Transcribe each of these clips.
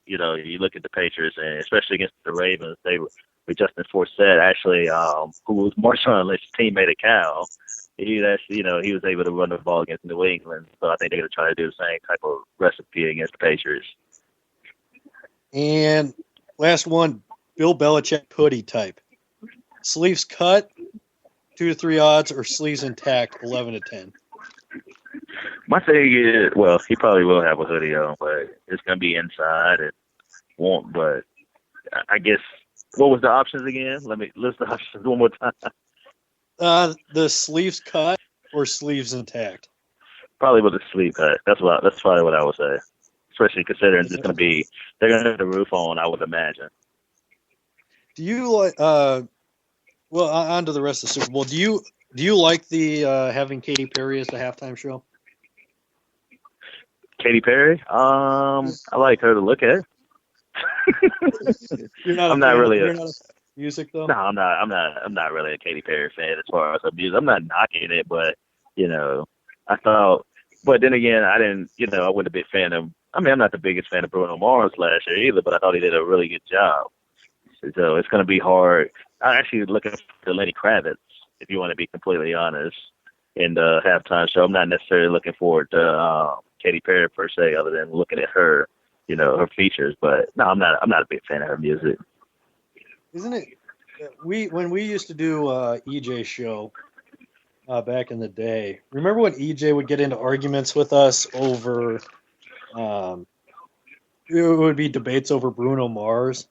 you look at the Patriots, and especially against the Ravens, they were with Justin Forsett, actually, who was Marshawn Lynch's teammate at Cal. He actually, he was able to run the ball against New England. So I think they're going to try to do the same type of recipe against the Patriots. And last one, Bill Belichick hoodie type. Sleeves cut, 2 to 3 odds, or sleeves intact, 11 to 10. My thing is, well, he probably will have a hoodie on, but it's going to be inside and won't. But I guess, what was the options again? Let me list the options one more time. The sleeves cut or sleeves intact? Probably with the sleeve cut. That's probably what I would say. Especially considering they're going to have the roof on, I would imagine. Do you like? Well, on to the rest of the Super Bowl. Do you like the having Katy Perry as the halftime show? Katy Perry? I like her to look at. I'm not really a music though. No, I'm not really a Katy Perry fan as far as her music. I'm not knocking it, but I thought. But then again, I wasn't a big fan of. I mean, I'm not the biggest fan of Bruno Mars last year either, but I thought he did a really good job. So it's going to be hard. I'm actually looking for Lenny Kravitz, if you want to be completely honest, in the halftime show. I'm not necessarily looking forward to Katy Perry per se, other than looking at her, her features. But no, I'm not a big fan of her music. Isn't it? When we used to do EJ show back in the day. Remember when EJ would get into arguments with us over? It would be debates over Bruno Mars,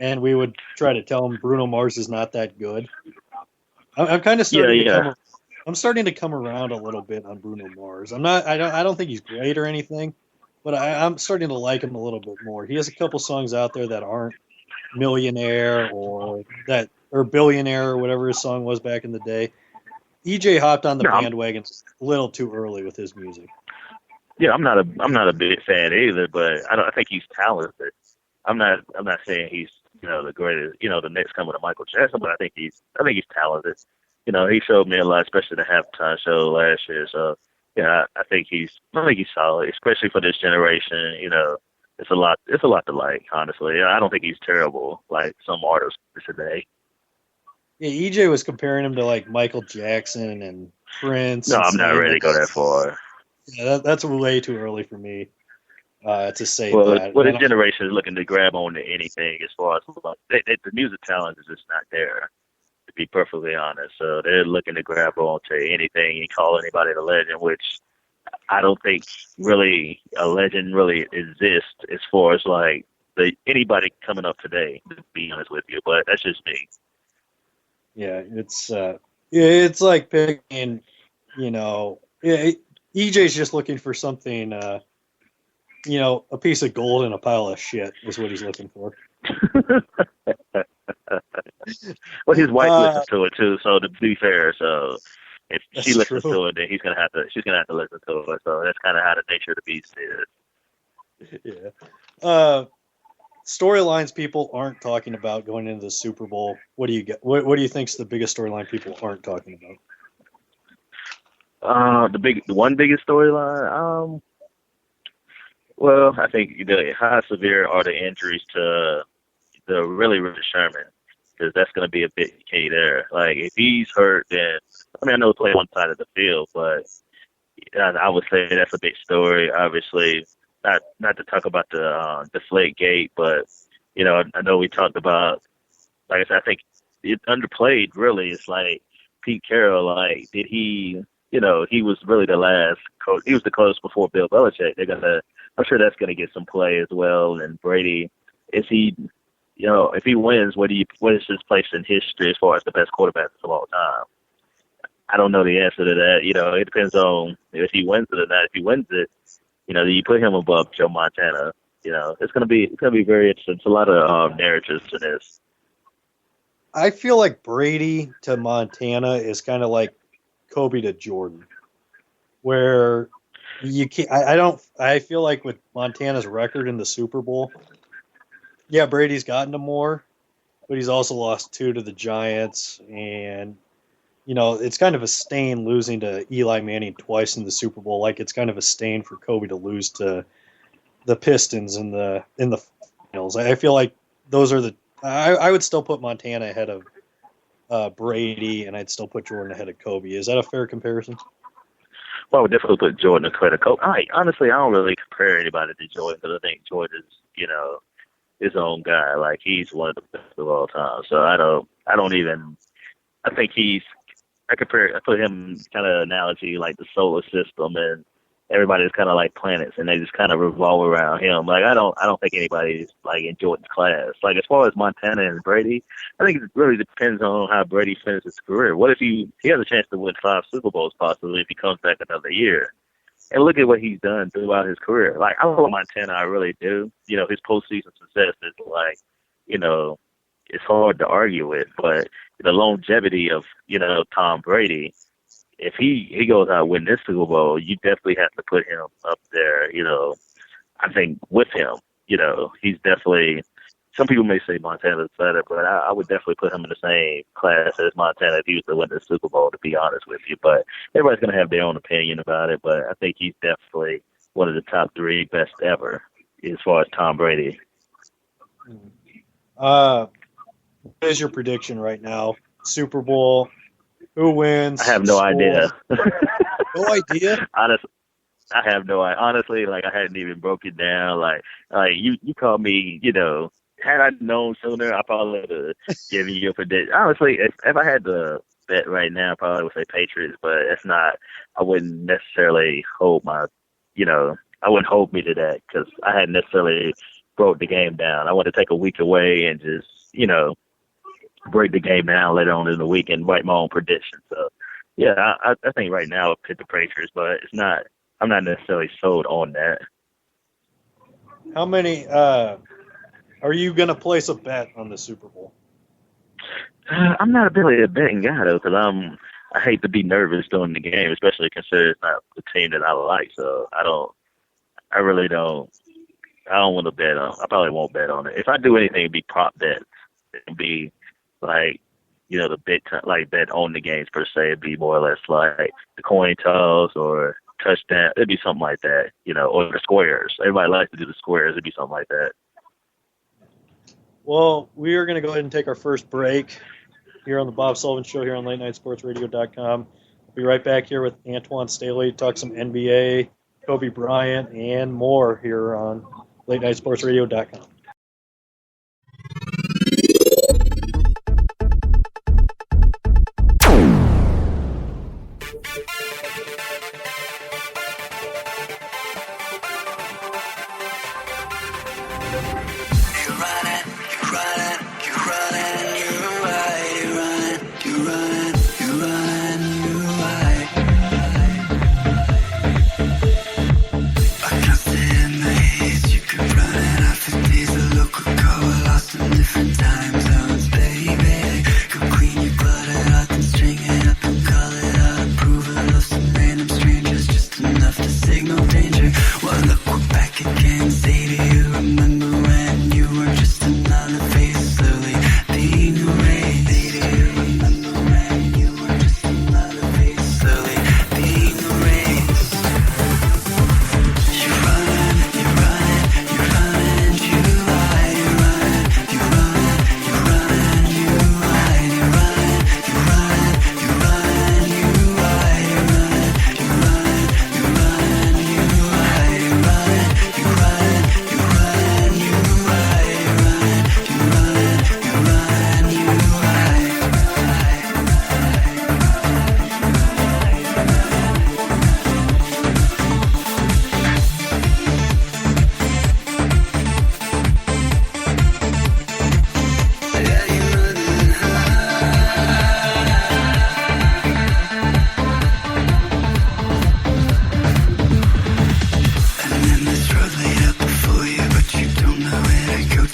and we would try to tell him Bruno Mars is not that good. I'm kind of starting I'm starting to come around a little bit on Bruno Mars. I don't think he's great or anything, but I'm starting to like him a little bit more. He has a couple songs out there that aren't Millionaire or Billionaire or whatever his song was back in the day. EJ hopped on the bandwagon a little too early with his music. Yeah, I'm not a big fan either, but I think he's talented. I'm not saying he's the greatest, the next coming to Michael Jackson, but I think he's talented. He showed me a lot, especially the halftime show last year. So I think he's solid, especially for this generation. It's a lot to like, honestly. I don't think he's terrible like some artists today. Yeah, EJ was comparing him to like Michael Jackson and Prince. No, I'm not ready to go that far. Yeah, that's way too early for me to say that. Well, this generation is looking to grab on to anything as far as the music talent is just not there, to be perfectly honest. So they're looking to grab on to anything and call anybody a legend, which I don't think really a legend really exists as far as like anybody coming up today, to be honest with you. But that's just me. Yeah, it's like picking, EJ's just looking for something, a piece of gold in a pile of shit is what he's looking for. Well, his wife listens to it too, so to be fair, so if she listens to it, then she's gonna have to listen to it. So that's kind of how the nature of the beast is. Yeah. Storylines people aren't talking about going into the Super Bowl. What do you get? What do you think's the biggest storyline people aren't talking about? The one biggest storyline. Well, I think how severe are the injuries to the really Sherman, because that's going to be a big key there. Like if he's hurt, then I know he played one side of the field, but I would say that's a big story. Obviously, not to talk about the deflate gate, but I know we talked about. Like I said, I think it underplayed. Really, it's like Pete Carroll. Like, did he? He was really the last coach. He was the coach before Bill Belichick. I'm sure that's gonna get some play as well. And Brady, is he? If he wins, what is his place in history as far as the best quarterback of all time? I don't know the answer to that. It depends on if he wins it or not. If he wins it, do you put him above Joe Montana? It's gonna be very interesting. It's a lot of narratives to this. I feel like Brady to Montana is kind of like Kobe to Jordan, where you can't. I feel like with Montana's record in the Super Bowl, yeah, Brady's gotten to more, but he's also lost 2 to the Giants, and it's kind of a stain losing to Eli Manning twice in the Super Bowl. Like it's kind of a stain for Kobe to lose to the Pistons in the I feel like those are I would still put Montana ahead of Brady, and I'd still put Jordan ahead of Kobe. Is that a fair comparison? Well, I would definitely put Jordan ahead of Kobe. Honestly, I don't really compare anybody to Jordan because I think Jordan's, his own guy. Like, he's one of the best of all time. So I think I put him kind of analogy like the solar system, and everybody's kind of like planets, and they just kind of revolve around him. Like, I don't think anybody's like in Jordan's class. Like, as far as Montana and Brady, I think it really depends on how Brady finishes his career. What if he has a chance to win 5 Super Bowls possibly if he comes back another year? And look at what he's done throughout his career. Like, I love Montana, I really do. His postseason success is like, it's hard to argue with, but the longevity of, Tom Brady, if he goes out and win this Super Bowl, you definitely have to put him up there, I think with him. He's definitely, some people may say Montana's better, but I would definitely put him in the same class as Montana if he was to win the Super Bowl, to be honest with you. But everybody's going to have their own opinion about it, but I think he's definitely one of the top 3 best ever as far as Tom Brady. What is your prediction right now? Super Bowl, who wins? I have no idea. No idea? Honestly, I have no idea. Honestly, like, I hadn't even broke it down. Like you called me, had I known sooner, I probably would have given you a prediction. Honestly, if I had to bet right now, I probably would say Patriots, but it's not. I wouldn't necessarily hold I wouldn't hold me to that because I hadn't necessarily broke the game down. I want to take a week away and just, break the game down later on in the week and write my own prediction. So, yeah, I think right now I'll pick the Patriots, but I'm not necessarily sold on that. How many are you going to place a bet on the Super Bowl? I'm not really a betting guy, though, because I hate to be nervous during the game, especially considering it's not the team that I like. So I don't want to bet on. I probably won't bet on it. If I do anything, it'd be prop bets. It'd be like, the bet on the games per se. It'd be more or less like the coin toss or touchdown. It'd be something like that, or the squares. Everybody likes to do the squares. It'd be something like that. Well, we are going to go ahead and take our first break here on the Bob Sullivan Show here on LateNightSportsRadio.com. We'll be right back here with Antoine Staley, talk some NBA, Kobe Bryant, and more here on LateNightSportsRadio.com.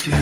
To